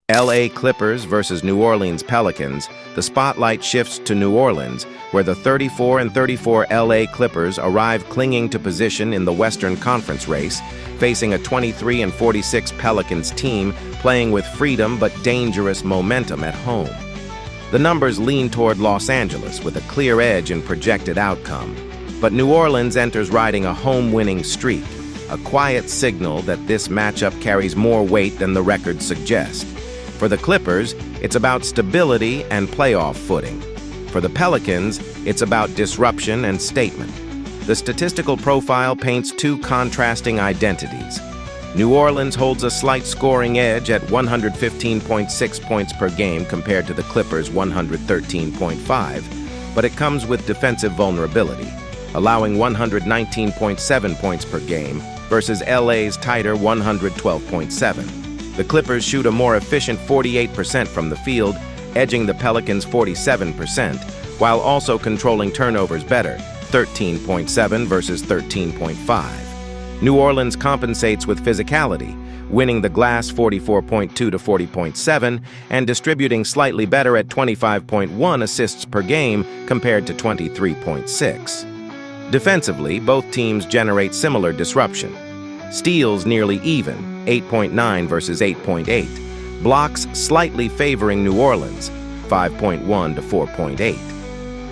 LA Clippers versus New Orleans Pelicans, the spotlight shifts to New Orleans, where the 34-34 LA Clippers arrive clinging to position in the Western Conference race, facing a 23-46 Pelicans team playing with freedom but dangerous momentum at home. The numbers lean toward Los Angeles with a clear edge in projected outcome, but New Orleans enters riding a home-winning streak, a quiet signal that this matchup carries more weight than the records suggest. For the Clippers, it's about stability and playoff footing. For the Pelicans, it's about disruption and statement. The statistical profile paints two contrasting identities. New Orleans holds a slight scoring edge at 115.6 points per game compared to the Clippers' 113.5, but it comes with defensive vulnerability, allowing 119.7 points per game versus LA's tighter 112.7. The Clippers shoot a more efficient 48% from the field, edging the Pelicans 47%, while also controlling turnovers better, 13.7 versus 13.5. New Orleans compensates with physicality, winning the glass 44.2 to 40.7 and distributing slightly better at 25.1 assists per game compared to 23.6. Defensively, both teams generate similar disruption. Steals nearly even, 8.9 versus 8.8. Blocks slightly favoring New Orleans, 5.1 to 4.8.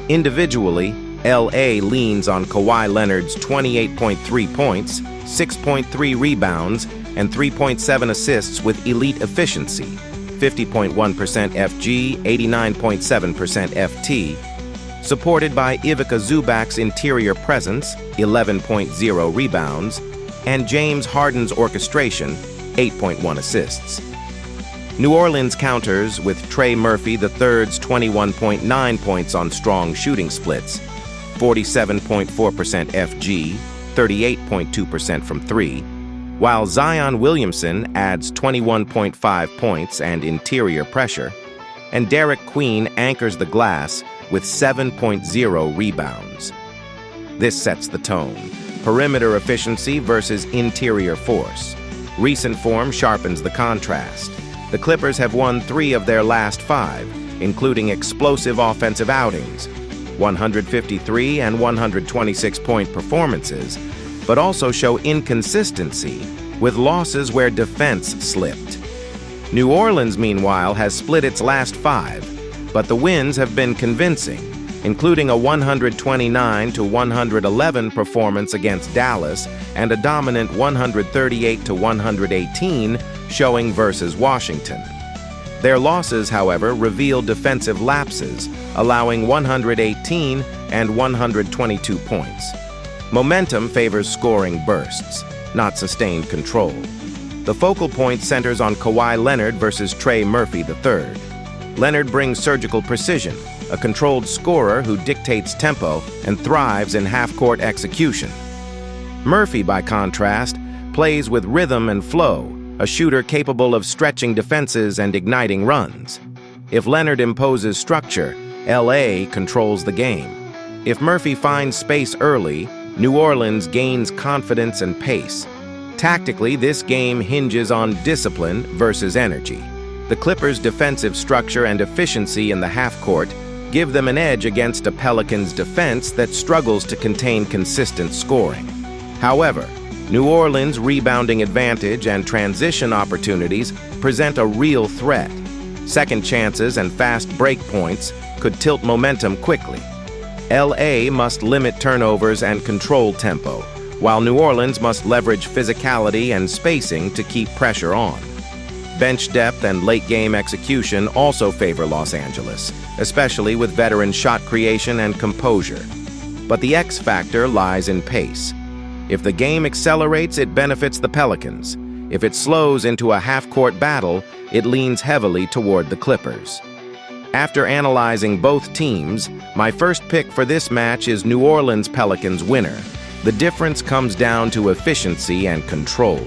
Individually, LA leans on Kawhi Leonard's 28.3 points, 6.3 rebounds, and 3.7 assists with elite efficiency, 50.1% FG, 89.7% FT, supported by Ivica Zubac's interior presence, 11.0 rebounds, and James Harden's orchestration, 8.1 assists. New Orleans counters with Trey Murphy III's 21.9 points on strong shooting splits, 47.4% FG, 38.2% from three, while Zion Williamson adds 21.5 points and interior pressure, and Derek Queen anchors the glass with 7.0 rebounds. This sets the tone. Perimeter efficiency versus interior force. Recent form sharpens the contrast. The Clippers have won 3 of their last 5, including explosive offensive outings, 153 and 126-point performances, but also show inconsistency with losses where defense slipped. New Orleans, meanwhile, has split its last 5, but the wins have been convincing, including a 129-111 performance against Dallas and a dominant 138-118 showing versus Washington. Their losses, however, reveal defensive lapses, allowing 118 and 122 points. Momentum favors scoring bursts, not sustained control. The focal point centers on Kawhi Leonard versus Trey Murphy III. Leonard brings surgical precision, a controlled scorer who dictates tempo and thrives in half-court execution. Murphy, by contrast, plays with rhythm and flow, a shooter capable of stretching defenses and igniting runs. If Leonard imposes structure, LA controls the game. If Murphy finds space early, New Orleans gains confidence and pace. Tactically, this game hinges on discipline versus energy. The Clippers' defensive structure and efficiency in the half-court give them an edge against a Pelicans defense that struggles to contain consistent scoring. However, New Orleans' rebounding advantage and transition opportunities present a real threat. Second chances and fast break points could tilt momentum quickly. LA must limit turnovers and control tempo, while New Orleans must leverage physicality and spacing to keep pressure on. Bench depth and late-game execution also favor Los Angeles, especially with veteran shot creation and composure. But the X factor lies in pace. If the game accelerates, it benefits the Pelicans. If it slows into a half-court battle, it leans heavily toward the Clippers. After analyzing both teams, my first pick for this match is New Orleans Pelicans winner. The difference comes down to efficiency and control.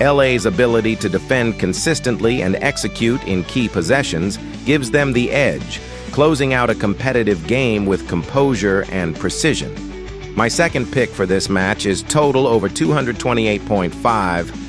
LA's ability to defend consistently and execute in key possessions gives them the edge, closing out a competitive game with composure and precision. My second pick for this match is total over 228.5